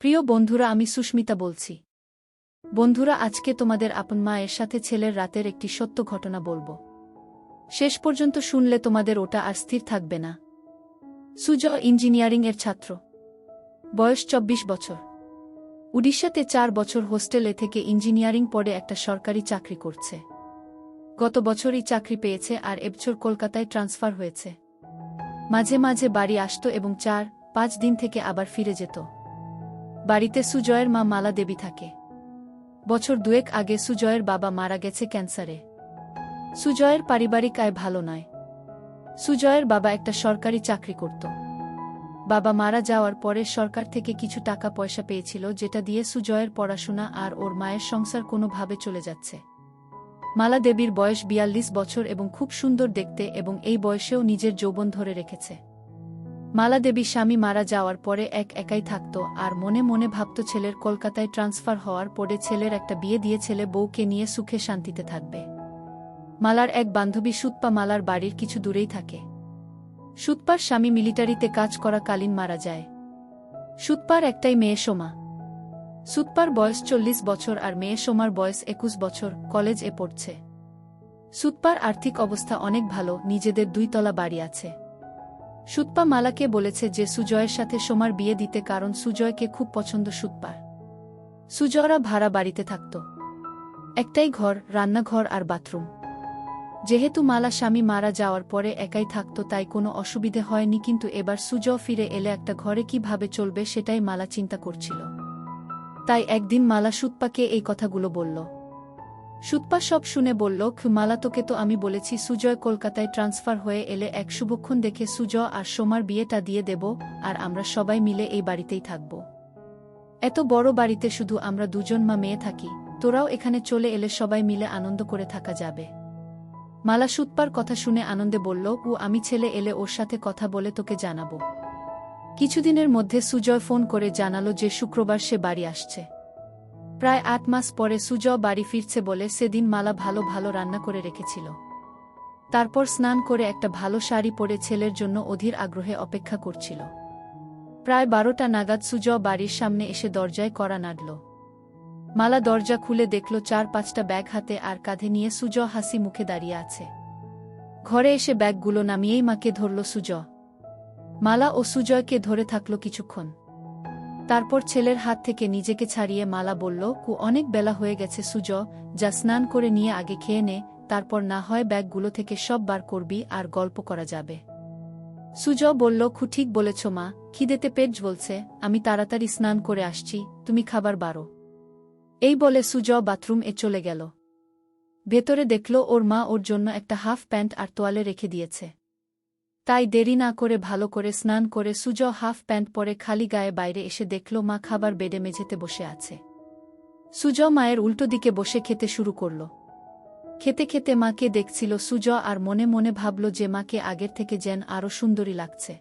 প্রিয় বন্ধুরা, আমি সুস্মিতা বলছি। বন্ধুরা, আজকে তোমাদের আপন মায়ের সাথে ছেলের রাতের একটি সত্য ঘটনা বলবো। শেষ পর্যন্ত শুনলে তোমাদের ওটা আর স্থির থাকবে না। সুজয় ইঞ্জিনিয়ারিং-এর ছাত্র, বয়স ২৪ বছর। উড়িষ্যাতে ৪ বছর হোস্টেলে থেকে ইঞ্জিনিয়ারিং পড়ে একটা সরকারি চাকরি করছে। গত বছরই চাকরি পেয়েছে আর এবছর কলকাতায় ট্রান্সফার হয়েছে। মাঝে মাঝে বাড়ি আসত এবং ৪-৫ দিন থেকে আবার ফিরে যেত। বাড়িতে সুজয়ের মা মালা দেবী থাকে। বছর দুয়েক আগে সুজয়ের বাবা মারা গেছে ক্যান্সারে। সুজয়ের পারিবারিক আয় ভালো নয়। সুজয়ের বাবা একটা সরকারি চাকরি করত। বাবা মারা যাওয়ার পরে সরকার থেকে কিছু টাকা পয়সা পেয়েছিল, যেটা দিয়ে সুজয়ের পড়াশোনা আর ওর মায়ের সংসার কোনোভাবে চলে যাচ্ছে। মালা দেবীর বয়স ৪২ বছর এবং খুব সুন্দর দেখতে, এবং এই বয়সেও নিজের যৌবন ধরে রেখেছে। মালা দেবী স্বামী মারা যাওয়ার পরে একাই থাকত আর মনে মনে ভাবত ছেলের কলকাতায় ট্রান্সফার হওয়ার পরে ছেলের একটা বিয়ে দিয়ে ছেলে বউকে নিয়ে সুখে শান্তিতে থাকবে। মালার এক বান্ধবী সুতপা মালার বাড়ির কিছু দূরেই থাকে। সুতপার স্বামী মিলিটারিতে কাজ করাকালীন মারা যায়। সুতপার একটাই মেয়ে সোমা। সুতপার বয়স ৪০ বছর আর মেয়ে সোমার বয়স ২১ বছর, কলেজ-এ পড়ছে। সুতপার আর্থিক অবস্থা অনেক ভালো, নিজেদের ২ তলা বাড়ি আছে। সুতপা মালাকে বলেছে যে সুজয়ের সাথে সোমার বিয়ে দিতে, কারণ সুজয়কে খুব পছন্দ সুতপার। সুজয়রা ভাড়া বাড়িতে থাকত। একটাই ঘর, রান্নাঘর আর বাথরুম। যেহেতু মালা স্বামী মারা যাওয়ার পরে একাই থাকত, তাই কোনো অসুবিধে হয়নি, কিন্তু এবার সুজয় ফিরে এলে একটা ঘরে কিভাবে চলবে সেটাই মালা চিন্তা করছিল। তাই একদিন মালা সুতপাকে এই কথাগুলো বলল। সুতপা সব শুনে বলল, মালা, তোকে তো আমি বলেছি সুজয় কলকাতায় ট্রান্সফার হয়ে এলে এক শুভক্ষণ দেখে সুজয় আর সোমার বিয়েটা দিয়ে দেব, আর আমরা সবাই মিলে এই বাড়িতেই থাকব। এত বড় বাড়িতে শুধু আমরা দুজন মা মেয়ে থাকি, তোরাও এখানে চলে এলে সবাই মিলে আনন্দ করে থাকা যাবে। মালা সুতপার কথা শুনে আনন্দে বলল, আমি ছেলে এলে ওর সাথে কথা বলে তোকে জানাবো। কিছুদিনের মধ্যে সুজয় ফোন করে জানালো যে শুক্রবার সে বাড়ি আসছে। প্রায় ৮ মাস পরে সুজয় বাড়ি ফিরছে বলে সেদিন মালা ভালো ভালো রান্না করে রেখেছিল। তারপর স্নান করে একটা ভালো শাড়ি পরে ছেলের জন্য অধীর আগ্রহে অপেক্ষা করছিল। প্রায় ১২টা নাগাদ সুজয় বাড়ির সামনে এসে দরজায় কড়া নাড়ল। মালা দরজা খুলে দেখল ৪-৫টা ব্যাগ হাতে আর কাঁধে নিয়ে সুজয় হাসি মুখে দাঁড়িয়ে আছে। ঘরে এসে ব্যাগগুলো নামিয়েই মাকে ধরল সুজয়। মালা ও সুজয়কে ধরে থাকল কিছুক্ষণ। তারপর ছেলের হাত থেকে নিজেকে ছাড়িয়ে মালা বলল, অনেক বেলা হয়ে গেছে সুজয়, যা স্নান করে নিয়ে আগে খেয়ে নে, তারপর না হয় ব্যাগগুলো থেকে সব বার করবি আর গল্প করা যাবে। সুজয় বলল, ঠিক বলেছ মা, খিদেতে পেট জ্বলছে, আমি তাড়াতাড়ি স্নান করে আসছি, তুমি খাবার বারো। এই বলে সুজয় বাথরুম-এ চলে গেল। ভেতরে দেখল ওর মা ওর জন্য একটা হাফ প্যান্ট আর তোয়ালে রেখে দিয়েছে। তাই দেরি না করে ভালো করে স্নান করে সুজয় হাফ প্যান্ট পরে খালি গায়ে বাইরে এসে দেখল মা খাবার বেডে মেঝেতে বসে আছে। সুজয় মায়ের উল্টো দিকে বসে খেতে শুরু করল। খেতে খেতে মাকে দেখছিল সুজয় আর মনে মনে ভাবল যে মাকে আগের থেকে যেন আরও সুন্দরী লাগছে।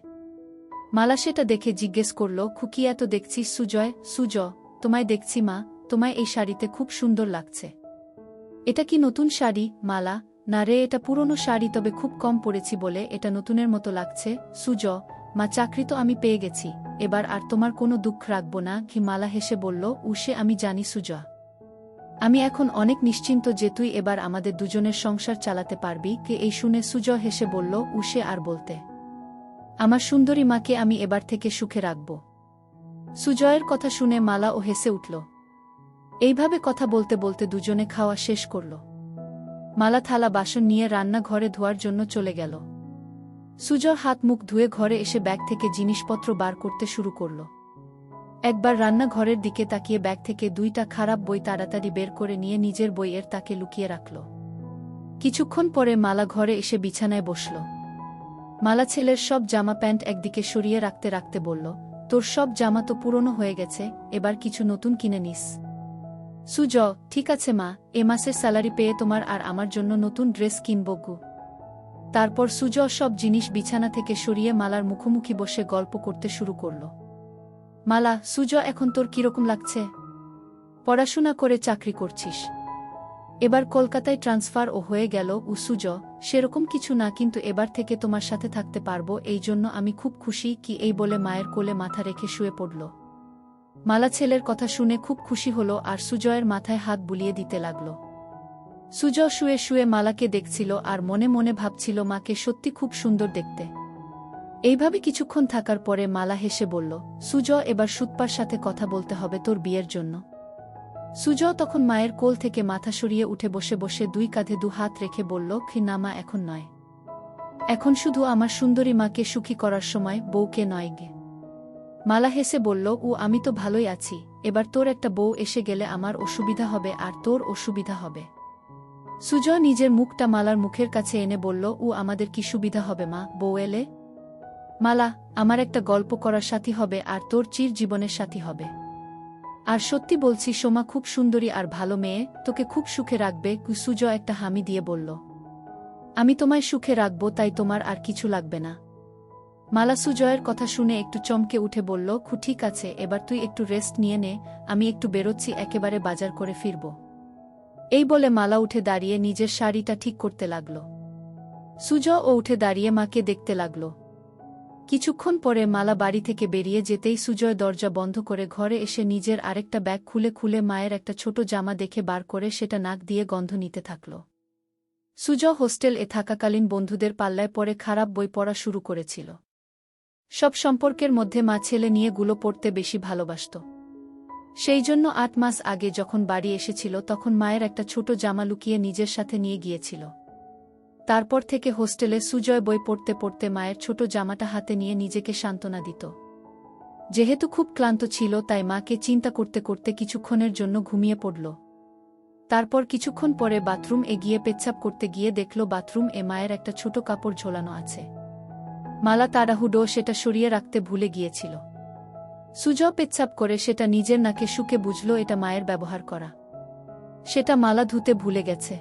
মালা সেটা দেখে জিজ্ঞেস করল, কি এত দেখছিস সুজয়? সুজয়, তোমায় দেখছি মা, তোমায় এই শাড়িতে খুব সুন্দর লাগছে। এটা কি নতুন শাড়ি? মালা, না রে, এটা পুরনো শাড়ি, তবে খুব কম পরেছি বলে এটা নতুনের মতো লাগছে। সুজয়, মা, চাকরি তো আমি পেয়ে গেছি, এবার আর তোমার কোনো দুঃখ রাখব না। মালা হেসে বলল, সে আমি জানি সুজয়, আমি এখন অনেক নিশ্চিন্ত যে তুই এবার আমাদের দুজনের সংসার চালাতে পারবি। এই শুনে সুজয় হেসে বলল, সে আর বলতে, আমার সুন্দরী মাকে আমি এবার থেকে সুখে রাখব। সুজয়ের কথা শুনে মালা ও হেসে উঠল। এইভাবে কথা বলতে বলতে দুজনে খাওয়া শেষ করল। মালা থালা বাসন নিয়ে রান্নাঘরে ধোয়ার জন্য চলে গেল। সুজয় হাত মুখ ধুয়ে ঘরে এসে ব্যাগ থেকে জিনিসপত্র বার করতে শুরু করল। একবার রান্নাঘরের দিকে তাকিয়ে ব্যাগ থেকে 2টা খারাপ বই তাড়াতাড়ি বের করে নিয়ে নিজের বইয়ের তাকে লুকিয়ে রাখল। কিছুক্ষণ পরে মালা ঘরে এসে বিছানায় বসল। মালা ছেলের সব জামা প্যান্ট একদিকে সরিয়ে রাখতে রাখতে বলল, তোর সব জামা তো পুরনো হয়ে গেছে, এবার কিছু নতুন কিনে নিস। সুজয়, ঠিক আছে মা, এ মাসের স্যালারি পেয়ে তোমার আর আমার জন্য নতুন ড্রেস কিনব গো। তারপর সুজয় সব জিনিস বিছানা থেকে সরিয়ে মালার মুখোমুখি বসে গল্প করতে শুরু করল। মালা, সুজয়, এখন তোর কিরকম লাগছে? পড়াশোনা করে চাকরি করছিস, এবার কলকাতায় ট্রান্সফার ও হয়ে গেল। সুজয়, সেরকম কিছু না, কিন্তু এবার থেকে তোমার সাথে থাকতে পারবো, এই জন্য আমি খুব খুশি। এই বলে মায়ের কোলে মাথা রেখে শুয়ে পড়ল। মালা ছেলের কথা শুনে খুব খুশি হল আর সুজয়ের মাথায় হাত বুলিয়ে দিতে লাগল। সুজয় শুয়ে শুয়ে মালাকে দেখছিল আর মনে মনে ভাবছিল মাকে সত্যি খুব সুন্দর দেখতে। এইভাবে কিছুক্ষণ থাকার পরে মালা হেসে বলল, সুজয়, এবার সুতপার সাথে কথা বলতে হবে তোর বিয়ের জন্য। সুজয় তখন মায়ের কোল থেকে মাথা সরিয়ে উঠে বসে বসে দুই কাঁধে দু হাত রেখে বলল, না মা, এখন নয়। এখন শুধু আমার সুন্দরী মাকে সুখী করার সময়, বউকে নয় গে। মালা হেসে বলল, আমি তো ভালোই আছি, এবার তোর একটা বউ এসে গেলে আমার অসুবিধা হবে আর তোর অসুবিধা হবে। সুজয় নিজের মুখটা মালার মুখের কাছে এনে বলল, আমাদের কি সুবিধা হবে মা, বউ এলে? মালা, আমার একটা গল্প করার সাথী হবে আর তোর চির জীবনের সাথী হবে। আর সত্যি বলছি, সোমা খুব সুন্দরী আর ভালো মেয়ে, তোকে খুব সুখে রাখবে। সুজয় একটা হামি দিয়ে বলল, আমি তোমায় সুখে রাখব, তাই তোমার আর কিছু লাগবে না। মালা সুজয়ের কথা শুনে একটু চমকে উঠে বলল, ঠিক আছে, এবার তুই একটু রেস্ট নিয়ে নে, আমি একটু বেরোচ্ছি, একেবারে বাজার করে ফিরব। এই বলে মালা উঠে দাঁড়িয়ে নিজের শাড়িটা ঠিক করতে লাগল। সুজয় উঠে দাঁড়িয়ে মাকে দেখতে লাগল। কিছুক্ষণ পরে মালা বাড়ি থেকে বেরিয়ে যেতেই সুজয় দরজা বন্ধ করে ঘরে এসে নিজের আরেকটা ব্যাগ খুলে খুলে মায়ের একটা ছোট জামা দেখে বার করে সেটা নাক দিয়ে গন্ধ নিতে থাকল। সুজয় হোস্টেল থাকাকালীন বন্ধুদের পাল্লায় পড়ে খারাপ বই পড়া শুরু করেছিল। সব সম্পর্কের মধ্যে মা ছেলে নিয়ে গুলো পড়তে বেশি ভালোবাসত। সেই জন্য ৮ মাস আগে যখন বাড়ি এসেছিল তখন মায়ের একটা ছোট জামা লুকিয়ে নিজের সাথে নিয়ে গিয়েছিল। তারপর থেকে হোস্টেলে সুজয় বই পড়তে পড়তে মায়ের ছোট জামাটা হাতে নিয়ে নিজেকে সান্ত্বনা দিত। যেহেতু খুব ক্লান্ত ছিল তাই মাকে চিন্তা করতে করতে কিছুক্ষণের জন্য ঘুমিয়ে পড়ল। তারপর কিছুক্ষণ পরে বাথরুম গিয়ে পেচ্ছাপ করতে গিয়ে দেখল বাথরুম মায়ের একটা ছোট কাপড় ঝোলানো আছে। মালা তাড়াহুড়ো সেটা সরিয়ে রাখতে ভুলে গিয়েছিল। সুজয় পেচ্ছাপ করে সেটা নিজের নাকে শুকে বুঝল এটা মায়ের ব্যবহার করা। সেটা মালা ধুতে ভুলে গেছে।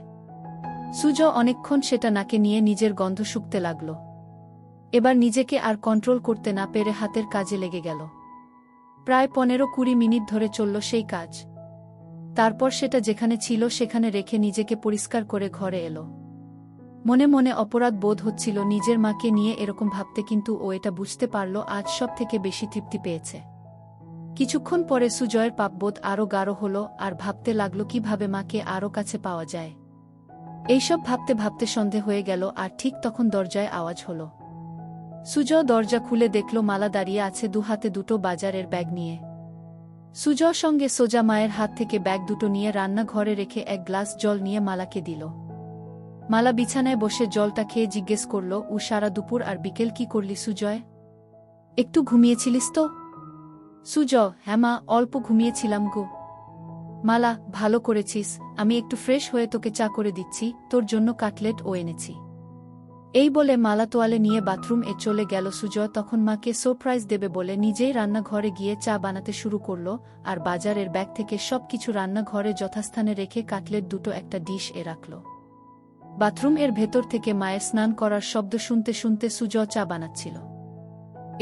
সুজয় অনেকক্ষণ সেটা নাকে নিয়ে নিজের গন্ধ শুকতে লাগল। এবার নিজেকে আর কন্ট্রোল করতে না পেরে হাতের কাজে লেগে গেল। প্রায় 15-20 মিনিট ধরে চলল সেই কাজ। তারপর সেটা যেখানে ছিল সেখানে রেখে নিজেকে পরিষ্কার করে ঘরে এলো। মনে মনে অপরাধ বোধ হচ্ছিল নিজের মাকে নিয়ে এরকম ভাবতে, কিন্তু ও এটা বুঝতে পারল আজ সব থেকে বেশি তৃপ্তি পেয়েছে। কিছুক্ষণ পরে সুজয়ের পাপবোধ আরও গাঢ় হল আর ভাবতে লাগল কিভাবে মাকে আরও কাছে পাওয়া যায়। এইসব ভাবতে ভাবতে সন্ধে হয়ে গেল আর ঠিক তখন দরজায় আওয়াজ হল। সুজয় দরজা খুলে দেখল মালা দাঁড়িয়ে আছে দু হাতে দুটো বাজারের ব্যাগ নিয়ে। সুজয় সঙ্গে সোজা মায়ের হাত থেকে ব্যাগ দুটো নিয়ে রান্নাঘরে রেখে এক গ্লাস জল নিয়ে মালাকে দিল। মালা বিছানায় বসে জলটা খেয়ে জিজ্ঞেস করল, সারা দুপুর আর বিকেল কি করলি সুজয়? একটু ঘুমিয়েছিলিস তো? সুজয়, হ্যাঁ মা, অল্প ঘুমিয়েছিলাম গো। মালা, ভালো করেছিস, আমি একটু ফ্রেশ হয়ে তোকে চা করে দিচ্ছি, তোর জন্য কাটলেট এনেছি। এই বলে মালা তোয়ালে নিয়ে বাথরুম চলে গেল। সুজয় তখন মাকে সারপ্রাইজ দেবে বলে নিজেই রান্নাঘরে গিয়ে চা বানাতে শুরু করল আর বাজারের ব্যাগ থেকে সবকিছু রান্নাঘরে যথাস্থানে রেখে কাটলেট দুটো একটা ডিশ রাখল। বাথরুম ভেতর থেকে মায়ের স্নান করার শব্দ শুনতে শুনতে সুজয় চা বানাচ্ছিল।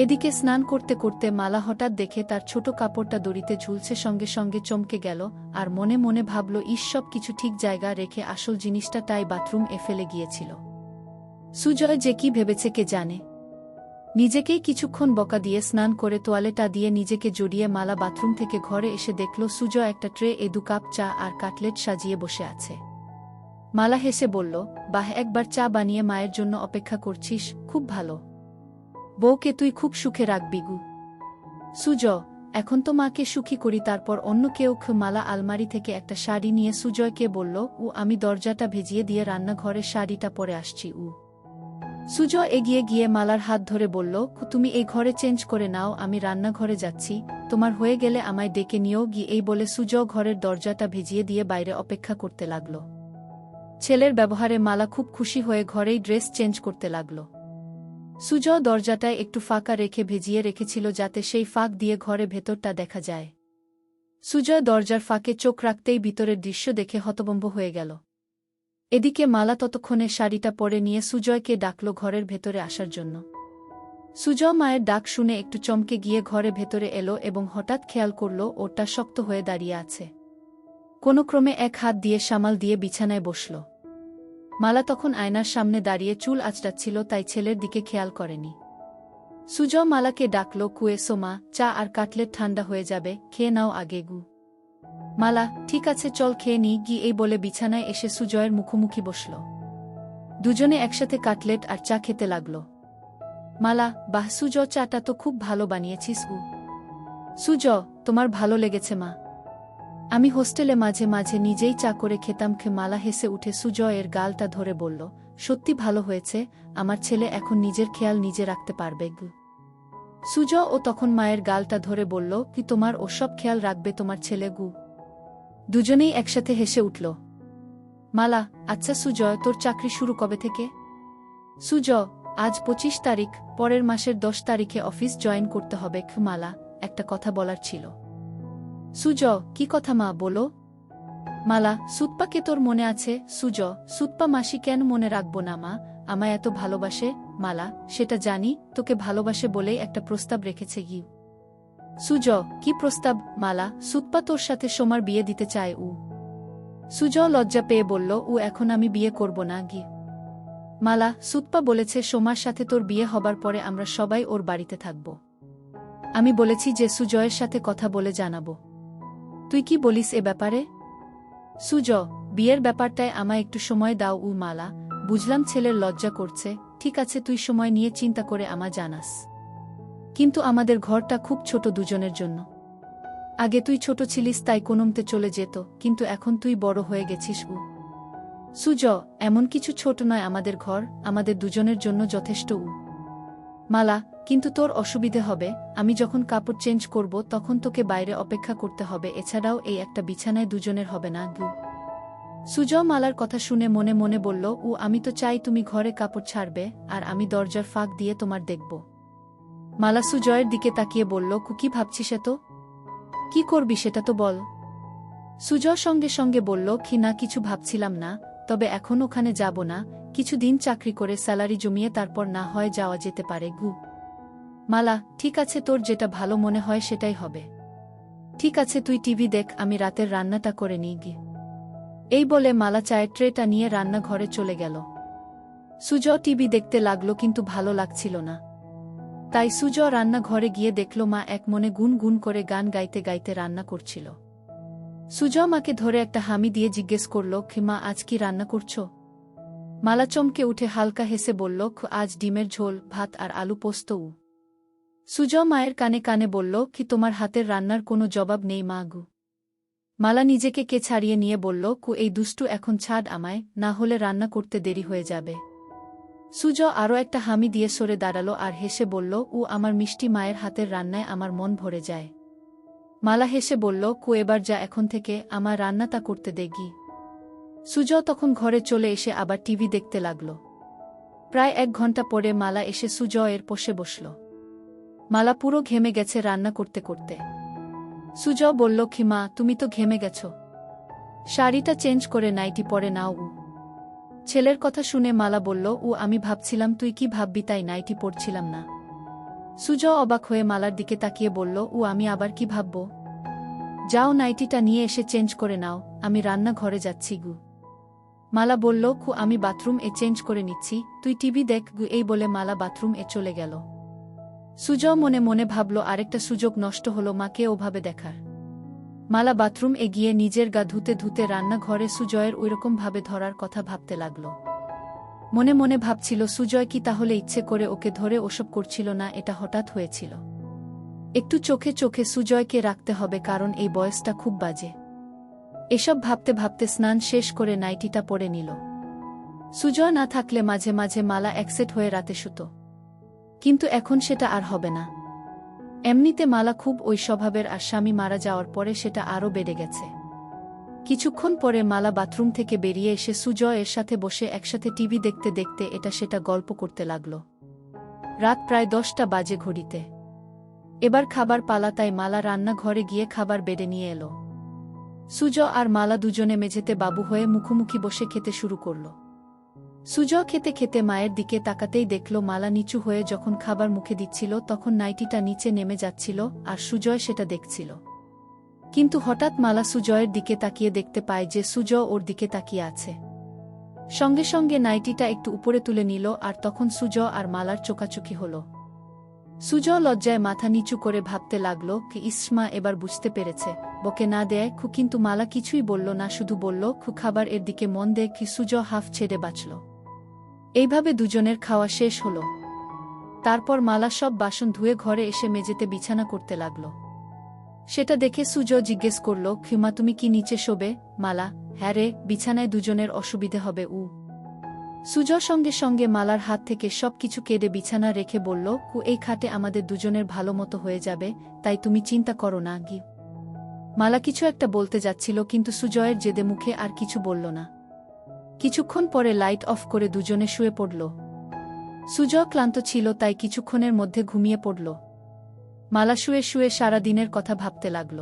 এদিকে স্নান করতে করতে মালা হঠাৎ দেখে তার ছোট কাপড়টা দড়িতে ঝুলছে, সঙ্গে সঙ্গে চমকে গেল আর মনে মনে ভাবল, সব কিছু ঠিক জায়গা রেখে আসল জিনিসটা তাই বাথরুম ফেলে গিয়েছিল। সুজয় যে কি ভেবেছে কে জানে। নিজেকেই কিছুক্ষণ বকা দিয়ে স্নান করে তোয়ালেটা দিয়ে নিজেকে জড়িয়ে মালা বাথরুম থেকে ঘরে এসে দেখল সুজয় একটা ট্রে 2 কাপ চা আর কাটলেট সাজিয়ে বসে আছে। মালা হেসে বলল, বাহ, একবার চা বানিয়ে মায়ের জন্য অপেক্ষা করছিস, খুব ভালো। বউকে তুই খুব সুখে রাখবি গু। সুজয়, এখন তো মাকে সুখী করি, তারপর অন্য কেউ। মালা আলমারি থেকে একটা শাড়ি নিয়ে সুজয়কে বলল, আমি দরজাটা ভেজিয়ে দিয়ে রান্নাঘরে শাড়িটা পরে আসছি। সুজয় এগিয়ে গিয়ে মালার হাত ধরে বলল, তুমি এই ঘরে চেঞ্জ করে নাও, আমি রান্নাঘরে যাচ্ছি, তোমার হয়ে গেলে আমায় ডেকে নিও গিয়ে। এই বলে সুজয় ঘরের দরজাটা ভেজিয়ে দিয়ে বাইরে অপেক্ষা করতে লাগল। ছেলের ব্যবহারে মালা খুব খুশি হয়ে ঘরেই ড্রেস চেঞ্জ করতে লাগল। সুজয় দরজাটায় একটু ফাঁকা রেখে ভেজিয়ে রেখেছিল যাতে সেই ফাঁক দিয়ে ঘরে ভেতরটা দেখা যায়। সুজয় দরজার ফাঁকে চোখ রাখতেই ভিতরের দৃশ্য দেখে হতভম্ব হয়ে গেল। এদিকে মালা ততক্ষণে শাড়িটা পরে নিয়ে সুজয়কে ডাকল ঘরের ভেতরে আসার জন্য। সুজয় মায়ের ডাক শুনে একটু চমকে গিয়ে ঘরে ভেতরে এলো এবং হঠাৎ খেয়াল করল ওটা শক্ত হয়ে দাঁড়িয়ে আছে। কোনো ক্রমে এক হাত দিয়ে সামাল দিয়ে বিছানায় বসল। মালা তখন আয়নার সামনে দাঁড়িয়ে চুল আঁচড়াচ্ছিল, তাই ছেলের দিকে খেয়াল করেনি। সুজয় মালাকে ডাকল, কুয়েসো মা, চা আর কাটলেট ঠান্ডা হয়ে যাবে, খেয়ে নাও আগে গু। মালা, ঠিক আছে চল খেয়ে নি গি, এই বলে বিছানায় এসে সুজয়ের মুখোমুখি বসল। দুজনে একসাথে কাটলেট আর চা খেতে লাগল। মালা, বাহ সুজ, চাটা তো খুব ভালো বানিয়েছিস গু। সুজ, তোমার ভালো লেগেছে মা? আমি হোস্টেলে মাঝে মাঝে নিজেই চা করে খেতাম। মালা হেসে উঠে সুজয়ের গালটা ধরে বলল, সত্যি ভালো হয়েছে, আমার ছেলে এখন নিজের খেয়াল নিজে রাখতে পারবে গু। সুজ ও তখন মায়ের গালটা ধরে বলল, কি তোমার ওসব খেয়াল রাখবে তোমার ছেলে গু? দুজনেই একসাথে হেসে উঠল। মালা, আচ্ছা সুজয়, তোর চাকরি শুরু কবে থেকে? সুজ, আজ 25 তারিখ, পরের মাসের 10 তারিখে অফিস জয়েন করতে হবে। মালা, একটা কথা বলার ছিল। সুজ, কি কথা মা, বলো। মালা, সুতপাকে তোর মনে আছে? সুজ, সুতপা মাসি কেন মনে রাখবো না মা, আমায় এত ভালোবাসে। মালা, সেটা জানি, তোকে ভালোবাসে বলেই একটা প্রস্তাব রেখেছে গি। সুজ, কি প্রস্তাব? মালা, সুতপা তোর সাথে সোমার বিয়ে দিতে চায় উ। সুজ লজ্জা পেয়ে বলল, ও এখন আমি বিয়ে করব না গি। মালা, সুতপা বলেছে সোমার সাথে তোর বিয়ে হবার পরে আমরা সবাই ওর বাড়িতে থাকব। আমি বলেছি যে সুজয়ের সাথে কথা বলে জানাবো। তুই কি বলিস এ ব্যাপারে? সুজ, বিয়ের ব্যাপারটায় আমায় একটু সময় দাও উ। মালা, বুঝলাম ছেলের লজ্জা করছে, ঠিক আছে তুই সময় নিয়ে চিন্তা করে আমায় জানাস। কিন্তু আমাদের ঘরটা খুব ছোট দুজনের জন্য। আগে তুই ছোট ছিলিস তাই কোনোমতে চলে যেত, কিন্তু এখন তুই বড় হয়ে গেছিস উ। সুজ, এমন কিছু ছোট নয় আমাদের ঘর, আমাদের দুজনের জন্য যথেষ্ট উ। মালা, কিন্তু তোর অসুবিধে হবে, আমি যখন কাপড় চেঞ্জ করব তখন তোকে বাইরে অপেক্ষা করতে হবে, এছাড়াও এই একটা বিছানায় দুজনের হবে না গু। সুজ মালার কথা শুনে মনে মনে বলল, ও আমি তো চাই তুমি ঘরে কাপড় ছাড়বে আর আমি দরজার ফাঁক দিয়ে তোমার দেখব। মালা সুজয়ের দিকে তাকিয়ে বলল, কি ভাবছিস এত? কি করবি সেটা তো বল। সুজয় সঙ্গে সঙ্গে বলল, না কিছু ভাবছিলাম না, তবে এখন ওখানে যাব না, কিছুদিন চাকরি করে স্যালারি জমিয়ে তারপর না হয় যাওয়া যেতে পারে গু। মালা, ঠিক আছে তোর যেটা ভালো মনে হয় সেটাই হবে। ঠিক আছে তুই টিভি দেখ, আমি রাতের রান্নাটা করে নিই গি। এই বলে মালা চায়ের ট্রেটা নিয়ে রান্নাঘরে চলে গেল। সুজ টিভি দেখতে লাগলো কিন্তু ভালো লাগছিল না। তাই সুজ রান্নাঘরে গিয়ে দেখল মা এক মনে গুন গুন করে গান গাইতে গাইতে রান্না করছিল। সুজ মাকে ধরে একটা হামি দিয়ে জিজ্ঞেস করল, মা আজ কি রান্না করছো? মালা চমকে উঠে হালকা হেসে বলল, আজ ডিমের ঝোল, ভাত আর আলু পোস্ত উ। সুজ মায়ের কানে কানে বলল, তোমার হাতের রান্নার কোনো জবাব নেই মা গু। মালা নিজেকে কে ছাড়িয়ে নিয়ে বলল, এই দুষ্টু এখন ছাড় আমায়, না হলে রান্না করতে দেরি হয়ে যাবে। সুজ আরও একটা হামি দিয়ে সরে দাঁড়ালো আর হেসে বলল, আমার মিষ্টি মায়ের হাতের রান্নায় আমার মন ভরে যায়। মালা হেসে বলল, এবার যা এখন থেকে, আমার রান্নাটা করতে দে গি। সুজ তখন ঘরে চলে এসে আবার টিভি দেখতে লাগল। প্রায় 1 ঘন্টা পরে মালা এসে সুজয়ের পাশে বসল। মালা পুরো ঘেমে গেছে রান্না করতে করতে। সুজ বলল, মা তুমি তো ঘেমে গেছ, শাড়িটা চেঞ্জ করে নাইটি পরে নাও উ। ছেলের কথা শুনে মালা বলল, আমি ভাবছিলাম তুই কি ভাববি তাই নাইটি পরছিলাম না। সুজ অবাক হয়ে মালার দিকে তাকিয়ে বলল, আমি আবার কি ভাবব? যাও নাইটিটা নিয়ে এসে চেঞ্জ করে নাও, আমি রান্নাঘরে যাচ্ছি গু। মালা বলল, আমি বাথরুম এ চেঞ্জ করে নিচ্ছি, তুই টিভি দেখ গু। এই বলে মালা বাথরুম এ চলে গেল। সুজ মনে মনে ভাবল আরেকটা সুযোগ নষ্ট হলো মাকে ওভাবে দেখার। মালা বাথরুম এ গিয়ে নিজের গা ধুতে ধুতে রান্নাঘরে সুজয়ের ওইরকম ভাবে ধরার কথা ভাবতে লাগল। মনে মনে ভাবছিল, সুজয় কি তাহলে ইচ্ছে করে ওকে ধরে ওসব করছিল না, এটা হঠাৎ হয়েছিল। একটু চোখে চোখে সুজয়কে রাখতে হবে, কারণ এই বয়সটা খুব বাজে। এসব ভাবতে ভাবতে স্নান শেষ করে নাইটিটা পরে নিল। সুজয় না থাকলে মাঝে মাঝে মালা একসেট হয়ে রাতে শুতো, কিন্তু এখন সেটা আর হবে না। এমনিতে মালা খুব ওই স্বভাবের, আর স্বামী মারা যাওয়ার পরে সেটা আরও বেড়ে গেছে। কিছুক্ষণ পরে মালা বাথরুম থেকে বেরিয়ে এসে সুজয় এর সাথে বসে একসাথে টিভি দেখতে দেখতে এটা সেটা গল্প করতে লাগল। রাত প্রায় 10টা বাজে ঘড়িতে। এবার খাবার পালা, তাই মালা রান্নাঘরে গিয়ে খাবার বেড়ে নিয়ে এলো। সুজ আর মালা দুজনে মেঝেতে বাবু হয়ে মুখোমুখি বসে খেতে শুরু করল। সুজ খেতে খেতে মায়ের দিকে তাকাতেই দেখল মালা নিচু হয়ে যখন খাবার মুখে দিচ্ছিল তখন নাইটিটা নিচে নেমে যাচ্ছিল, আর সুজয় সেটা দেখছিল। কিন্তু হঠাৎ মালা সুজয়ের দিকে তাকিয়ে দেখতে পায় যে সুজয় ওর দিকে তাকিয়ে আছে। সঙ্গে সঙ্গে নাইটিটা একটু উপরে তুলে নিল, আর তখন সুজয় আর মালার চোকাচুকি হল। সুজয় লজ্জায় মাথা নিচু করে ভাবতে লাগল কি ইসমা এবার বুঝতে পেরেছে বকে না দেয় খু, কিন্তু মালা কিছুই বলল না, শুধু বলল খু খাবার এর দিকে মন দেয় কি। সুজয় হাফ ছেড়ে বাঁচল। এইভাবে দুজনের খাওয়া শেষ হল। তারপর মালা সব বাসন ধুয়ে ঘরে এসে মেঝেতে বিছানা করতে লাগল। সেটা দেখে সুজয় জিজ্ঞেস করল খিমা তুমি কি নিচে শোবে? মালা হ্যাঁ রে, বিছানায় দুজনের অসুবিধে হবে। সুজয় সঙ্গে সঙ্গে মালার হাত থেকে সব কিছু কেড়ে বিছানা রেখে বলল কু এই খাটে আমাদের দুজনের ভালো মতো হয়ে যাবে, তাই তুমি চিন্তা করো না গি। মালা কিছু একটা বলতে যাচ্ছিল কিন্তু সুজয়ের জেদে মুখে আর কিছু বলল না। কিছুক্ষণ পরে লাইট অফ করে দুজনে শুয়ে পড়ল। সুজয় ক্লান্ত ছিল তাই কিছুক্ষণের মধ্যে ঘুমিয়ে পড়ল। মালা শুয়ে শুয়ে সারা দিনের কথা ভাবতে লাগল,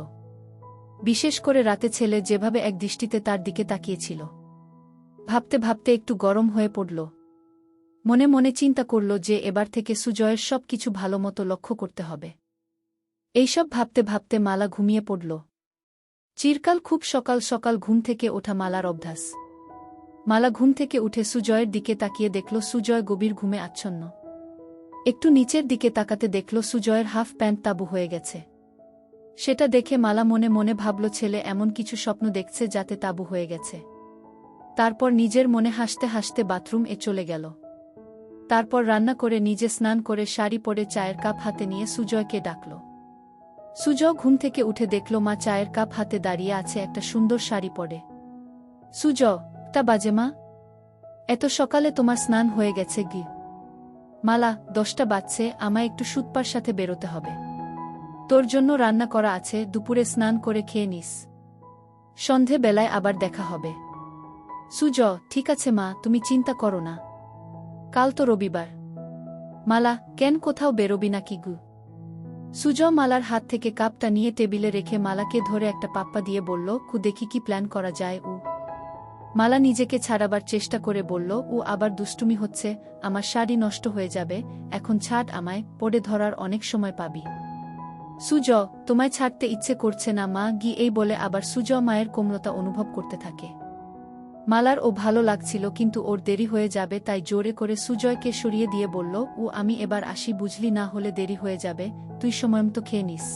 বিশেষ করে রাতে ছেলে যেভাবে এক দৃষ্টিতে তার দিকে তাকিয়েছিল। ভাবতে ভাবতে একটু গরম হয়ে পড়ল। মনে মনে চিন্তা করল যে এবার থেকে সুজয়ের সব কিছু ভালোমতো লক্ষ্য করতে হবে। এইসব ভাবতে ভাবতে মালা ঘুমিয়ে পড়ল। চিরকাল খুব সকাল সকাল ঘুম থেকে ওঠা মালার অভ্যাস। মালা ঘুম থেকে উঠে সুজয়ের দিকে তাকিয়ে দেখল সুজয় গভীর ঘুমে আচ্ছন্ন। একটু নিচের দিকে তাকাতে দেখল সুজয়ের হাফ প্যান্ট তাবু হয়ে গেছে। সেটা দেখে মালা মনে মনে ভাবল ছেলে এমন কিছু স্বপ্ন দেখছে যাতে তাবু হয়ে গেছে। তারপর নিজের মনে হাসতে হাসতে বাথরুম এ চলে গেল। তারপর রান্না করে নিজে স্নান করে শাড়ি পরে চায়ের কাপ হাতে নিয়ে সুজয়কে ডাকল। সুজয় ঘুম থেকে উঠে দেখল মা চায়ের কাপ হাতে দাঁড়িয়ে আছে একটা সুন্দর শাড়ি পরে। সুজয় টা বাজে মা, এত সকালে তোমার স্নান হয়ে গেছে গি? মালা 10টা বাজছে, আমায় একটু সুতপার সাথে বেরোতে হবে। তোর জন্য রান্না করা আছে, দুপুরে স্নান করে খেয়ে নিস, সন্ধে বেলায় আবার দেখা হবে। সুজয় ঠিক আছে মা, তুমি চিন্তা করো না, কাল তো রবিবার। মালা কেন কোথাও বেরোবি নাকি গু? সুজয় মালার হাত থেকে কাপটা নিয়ে টেবিলে রেখে মালাকে ধরে একটা পাপ্পা দিয়ে বলল কু দেখি কি প্ল্যান করা যায়। মালা নিজেকে ছাড়াবার চেষ্টা করে বলল আবার দুষ্টুমি হচ্ছে, আমার শাড়ি নষ্ট হয়ে যাবে, এখন ছাড় আমায়, পড়ে ধরার অনেক সময় পাবি। সুজয় তোমায় ছাড়তে ইচ্ছে করছে না মা গি, এই বলে আবার সুজয় মায়ের কোমলতা অনুভব করতে থাকে। মালার ভালো লাগছিল কিন্তু ওর দেরি হয়ে যাবে, তাই জোরে করে সুজয়কে সরিয়ে দিয়ে বলল আমি এবার আসি বুঝলি, না হলে দেরি হয়ে যাবে, তুই সময়মতো খেয়ে নিস।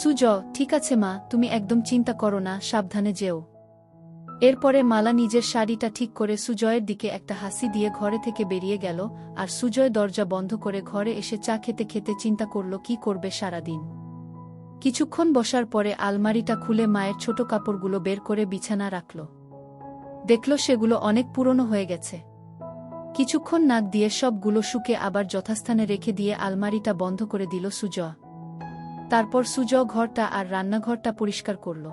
সুজয় ঠিক আছে মা, তুমি একদম চিন্তা করো না, সাবধানে যেও। এরপরে মালা নিজের শাড়িটা ঠিক করে সুজয়ের দিকে একটা হাসি দিয়ে ঘরে থেকে বেরিয়ে গেল। আর সুজয় দরজা বন্ধ করে ঘরে এসে চা খেতে খেতে চিন্তা করল কি করবে সারাদিন। কিছুক্ষণ বসার পরে আলমারিটা খুলে মায়ের ছোট কাপড়গুলো বের করে বিছানা রাখল। দেখল সেগুলো অনেক পুরনো হয়ে গেছে। কিছুক্ষণ নাক দিয়ে সবগুলো শুকে আবার যথাস্থানে রেখে দিয়ে আলমারিটা বন্ধ করে দিল সুজয়। তারপর সুজয় ঘরটা আর রান্নাঘরটা পরিষ্কার করল।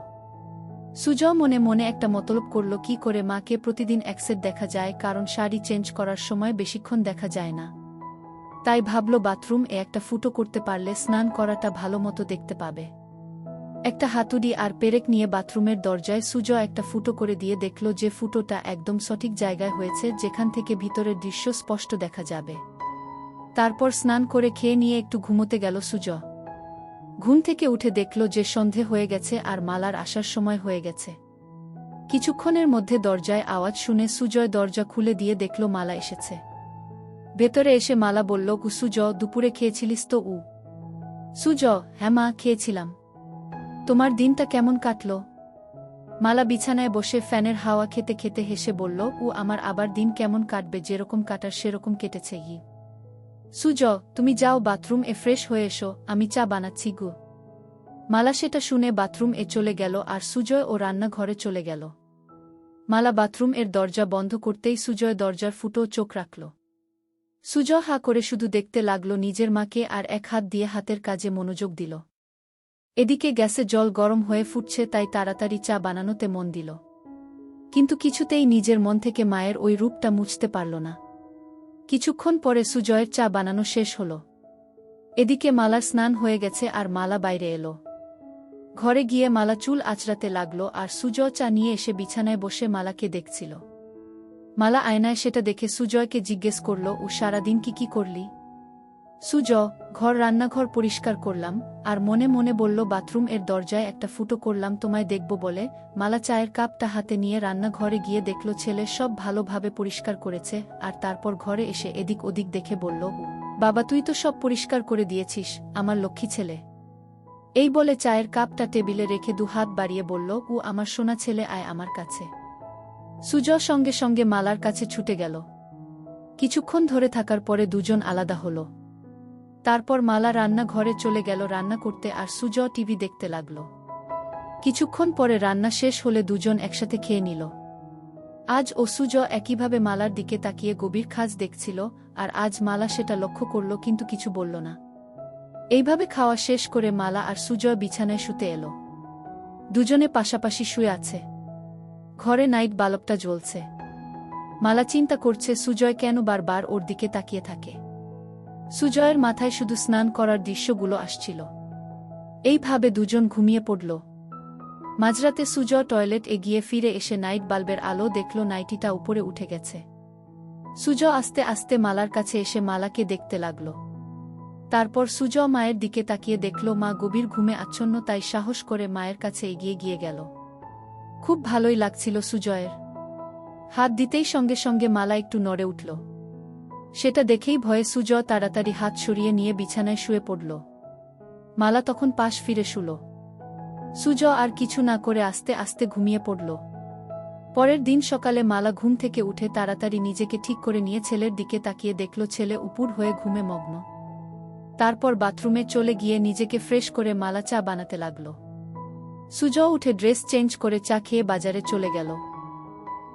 সুজয় মনে মনে একটা মতলব করল কি করে মাকে প্রতিদিন একসেট দেখা যায়, কারণ শাড়ি চেঞ্জ করার সময় বেশিক্ষণ দেখা যায় না। তাই ভাবল বাথরুম এ একটা ফুটো করতে পারলে স্নান করাটা ভালো মতো দেখতে পাবে। একটা হাতুড়ি আর পেরেক নিয়ে বাথরুমের দরজায় সুজয় একটা ফুটো করে দিয়ে দেখল যে ফুটোটা একদম সঠিক জায়গায় হয়েছে, যেখান থেকে ভিতরের দৃশ্য স্পষ্ট দেখা যাবে। তারপর স্নান করে খেয়ে নিয়ে একটু ঘুমোতে গেল সুজয়। ঘুম থেকে উঠে দেখল যে সন্ধে হয়ে গেছে আর মালার আসার সময় হয়ে গেছে। কিছুক্ষণের মধ্যে দরজায় আওয়াজ শুনে সুজয় দরজা খুলে দিয়ে দেখল মালা এসেছে। ভেতরে এসে মালা বলল সুজয় দুপুরে খেয়েছিলিস তো? সুজয় হ্যাঁ মা, খেয়েছিলাম। তোমার দিনটা কেমন কাটল? মালা বিছানায় বসে ফ্যানের হাওয়া খেতে খেতে হেসে বলল আমার আবার দিন কেমন কাটবে, যেরকম কাটার সেরকম কেটেছে গি। সুজয় তুমি যাও বাথরুম এ ফ্রেশ হয়ে এসো, আমি চা বানাচ্ছি গু। মালা সেটা শুনে বাথরুম এ চলে গেল আর সুজয় ও রান্নাঘরে চলে গেল। মালা বাথরুম এর দরজা বন্ধ করতেই সুজয় দরজার ফুটো চোখ রাখল। সুজয় হা করে শুধু দেখতে লাগল নিজের মাকে আর এক হাত দিয়ে হাতের কাজে মনোযোগ দিল। এদিকে গ্যাসে জল গরম হয়ে ফুটছে, তাই তাড়াতাড়ি চা বানানোতে মন দিল। কিন্তু কিছুতেই নিজের মন থেকে মায়ের ওই রূপটা মুছতে পারল না। কিছুক্ষণ পরে সুজয়ের চা বানানো শেষ হল। এদিকে মালার স্নান হয়ে গেছে আর মালা বাইরে এলো। ঘরে গিয়ে মালা চুল আঁচড়াতে লাগল আর সুজয় চা নিয়ে এসে বিছানায় বসে মালাকে দেখছিল। মালা আয়নায় সেটা দেখে সুজয়কে জিজ্ঞেস করল সারাদিন কি করলি? সুজয় ঘর রান্নাঘর পরিষ্কার করলাম, আর মনে মনে বলল বাথরুম এর দরজায় একটা ফুটো করলাম তোমায় দেখব বলে। মালা চায়ের কাপটা হাতে নিয়ে রান্নাঘরে গিয়ে দেখল ছেলে সব ভালোভাবে পরিষ্কার করেছে, আর তারপর ঘরে এসে এদিক ওদিক দেখে বলল বাবা তুই তো সব পরিষ্কার করে দিয়েছিস, আমার লক্ষ্মী ছেলে। এই বলে চায়ের কাপটা টেবিলে রেখে দুহাত বাড়িয়ে বলল, ও আমার সোনা ছেলে, আয় আমার কাছে। সুজয় সঙ্গে সঙ্গে মালার কাছে ছুটে গেল। কিছুক্ষণ ধরে থাকার পরে দুজন আলাদা হল। তারপর মালা রান্নাঘরে চলে গেল রান্না করতে, আর সুজয় টিভি দেখতে লাগল। কিছুক্ষণ পরে রান্না শেষ হলে দুজন একসাথে খেয়ে নিল। আজ ও সুজয় একইভাবে মালার দিকে তাকিয়ে গভীর খাজ দেখছিল, আর আজ মালা সেটা লক্ষ্য করল কিন্তু কিছু বলল না। এইভাবে খাওয়া শেষ করে মালা আর সুজয় বিছানায় শুতে এলো। দুজনে পাশাপাশি শুয়ে আছে। ঘরে নাইট বাল্বটা জ্বলছে। মালা চিন্তা করছে সুজয় কেন বারবার ওর দিকে তাকিয়ে থাকে। সুজয়ের মাথায় শুধু স্নান করার দৃশ্যগুলো আসছিল। এইভাবে দুজন ঘুমিয়ে পড়ল। মাঝরাতে সুজয় টয়লেট এগিয়ে ফিরে এসে নাইট বাল্বের আলো দেখল নাইটিটা উপরে উঠে গেছে। সুজয় আস্তে আস্তে মালার কাছে এসে মালাকে দেখতে লাগল। তারপর সুজয় মায়ের দিকে তাকিয়ে দেখল মা গভীর ঘুমে আচ্ছন্ন, তাই সাহস করে মায়ের কাছে এগিয়ে গিয়ে গেল। খুব ভালোই লাগছিল সুজয়ের। হাত দিতেই সঙ্গে সঙ্গে মালা একটু নড়ে উঠল। সেটা দেখেই ভয়ে সুজয় তাড়াতাড়ি হাত সরিয়ে নিয়ে বিছানায় শুয়ে পড়ল। মালা তখন পাশ ফিরে শুল। সুজয় আর কিছু না করে আস্তে আস্তে ঘুমিয়ে পড়ল। পরের দিন সকালে মালা ঘুম থেকে উঠে তাড়াতাড়ি নিজেকে ঠিক করে নিয়ে ছেলের দিকে তাকিয়ে দেখল ছেলে উপুড় হয়ে ঘুমে মগ্ন। তারপর বাথরুমে চলে গিয়ে নিজেকে ফ্রেশ করে মালা চা বানাতে লাগল। সুজয় উঠে ড্রেস চেঞ্জ করে চা খেয়ে বাজারে চলে গেল।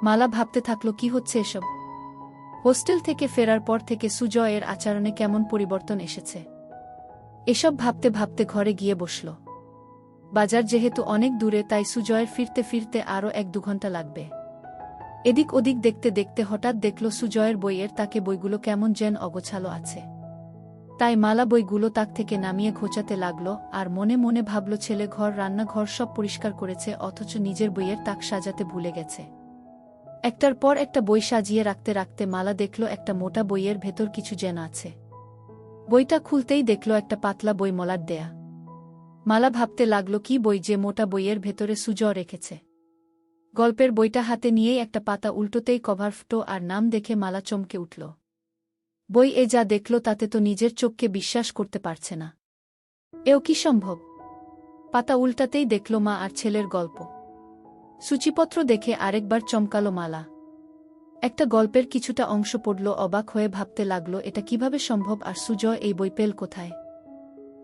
মালা ভাবতে থাকল কি হচ্ছে এসব। হোস্টেল থেকে ফেরার পর থেকে সুজয়ের আচরণে কেমন পরিবর্তন এসেছে। এসব ভাবতে ভাবতে ঘরে গিয়ে বসল। বাজার যেহেতু অনেক দূরে, তাই সুজয়ের ফিরতে ফিরতে আরও 1-2 ঘন্টা লাগবে। এদিক ওদিক দেখতে দেখতে হঠাৎ দেখল সুজয়ের বইয়ের তাকে বইগুলো কেমন যেন অগোছালো আছে। তাই মালা বইগুলো তাক থেকে নামিয়ে ঘোচাতে লাগল, আর মনে মনে ভাবল ছেলে ঘর রান্নাঘর সব পরিষ্কার করেছে, অথচ নিজের বইয়ের তাক সাজাতে ভুলে গেছে। একটার পর একটা বই সাজিয়ে রাখতে রাখতে মালা দেখল একটা মোটা বইয়ের ভেতর কিছু যেন আছে। বইটা খুলতেই দেখল একটা পাতলা বই মলাট দেয়া। মালা ভাবতে লাগল কি বই যে মোটা বইয়ের ভেতরে সুজয় রেখেছে। গল্পের বইটা হাতে নিয়েই একটা পাতা উল্টোতেই কভার ফুটো, আর নাম দেখে মালা চমকে উঠল। বই এ যা দেখল তাতে তো নিজের চোখকে বিশ্বাস করতে পারছে না। এও কি সম্ভব? পাতা উল্টাতেই দেখল মা আর ছেলের গল্প। সূচিপত্র দেখে আরেকবার চমকালো মালা। একটা গল্পের কিছুটা অংশ পড়ল, অবাক হয়ে ভাবতে লাগল এটা কিভাবে সম্ভব, আর সুজয় এই বই পেল কোথায়?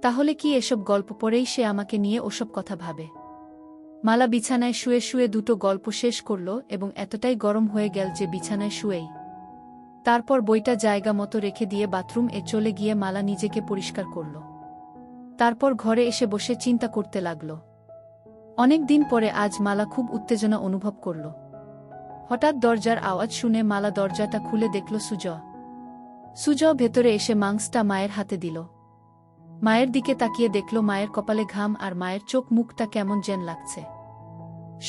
তাহলে কি এসব গল্প পড়েই সে আমাকে নিয়ে ওসব কথা ভাবে? মালা বিছানায় শুয়ে শুয়ে 2টো গল্প শেষ করল এবং এতটাই গরম হয়ে গেল যে বিছানায় শুয়েই। তারপর বইটা জায়গা মতো রেখে দিয়ে বাথরুম এ চলে গিয়ে মালা নিজেকে পরিষ্কার করল। তারপর ঘরে এসে বসে চিন্তা করতে লাগল। অনেক দিন পরে আজ মালা খুব উত্তেজনা অনুভব করল। হঠাৎ দরজার আওয়াজ শুনে মালা দরজাটা খুলে দেখল সুজয়। সুজয় ভেতরে এসে মাংসটা মায়ের হাতে দিল। মায়ের দিকে তাকিয়ে দেখল মায়ের কপালে ঘাম, আর মায়ের চোখ মুখটা কেমন যেন লাগছে।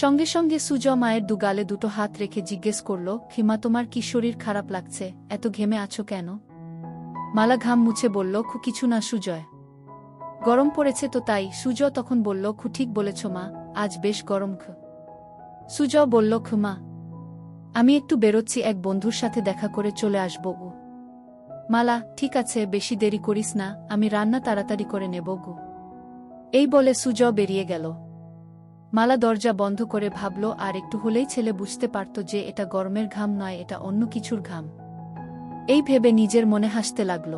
সঙ্গে সঙ্গে সুজয় মায়ের গালে 2টো হাত রেখে জিজ্ঞেস করল, খিমা তোমার কি শরীর খারাপ লাগছে? এত ঘেমে আছো কেন? মালা ঘাম মুছে বলল, কিছু না সুজয়, গরম পড়েছে তো তাই। সুজয় তখন বলল, ঠিক বলেছ মা, আজ বেশ গরম। সুজয় বলল, মা আমি একটু বেরোচ্ছি, এক বন্ধুর সাথে দেখা করে চলে আসব। মালা, ঠিক আছে, বেশি দেরি করিস না, আমি রান্না তাড়াতাড়ি করে নেব গো। এই বলে সুজয় বেরিয়ে গেল। মালা দরজা বন্ধ করে ভাবল আর একটু হলেই ছেলে বুঝতে পারত যে এটা গরমের ঘাম নয়, এটা অন্য কিছুর ঘাম। এই ভেবে নিজের মনে হাসতে লাগল।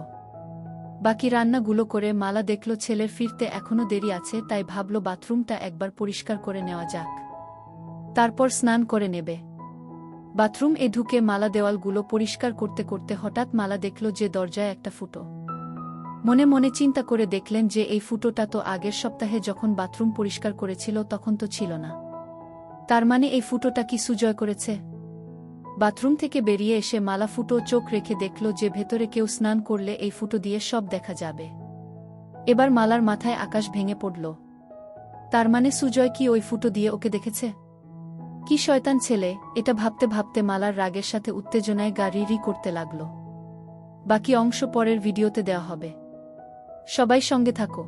বাকি রান্নাগুলো করে মালা দেখল ছেলের ফিরতে এখনো দেরি আছে, তাই ভাবল বাথরুমটা একবার পরিষ্কার করে নেওয়া যাক, তারপর স্নান করে নেবে। বাথরুম এ ঢুকে মালা দেওয়ালগুলো পরিষ্কার করতে করতে হঠাৎ মালা দেখল যে দরজায় একটা ফুটো। মনে মনে চিন্তা করে দেখলেন যে এই ফুটোটা তো আগের সপ্তাহে যখন বাথরুম পরিষ্কার করেছিল তখন তো ছিল না। তার মানে এই ফুটোটা কি সুজয় করেছে? বাথরুম থেকে বেরিয়ে এসে মালা ফুটো চোখ রেখে দেখল যে ভেতরে কেউ স্নান করলে এই ফুটো দিয়ে সব দেখা যাবে। এবার মালার মাথায় আকাশ ভেঙে পড়ল। তার মানে সুজয় কি ওই ফুটো দিয়ে ওকে দেখেছে? কি শয়তান ছেলে! এটা ভাবতে ভাবতে মালার রাগের সাথে উত্তেজনায় গা রি করতে লাগল। বাকি অংশ পরের ভিডিওতে দেওয়া হবে। সবাই সঙ্গে থাকো।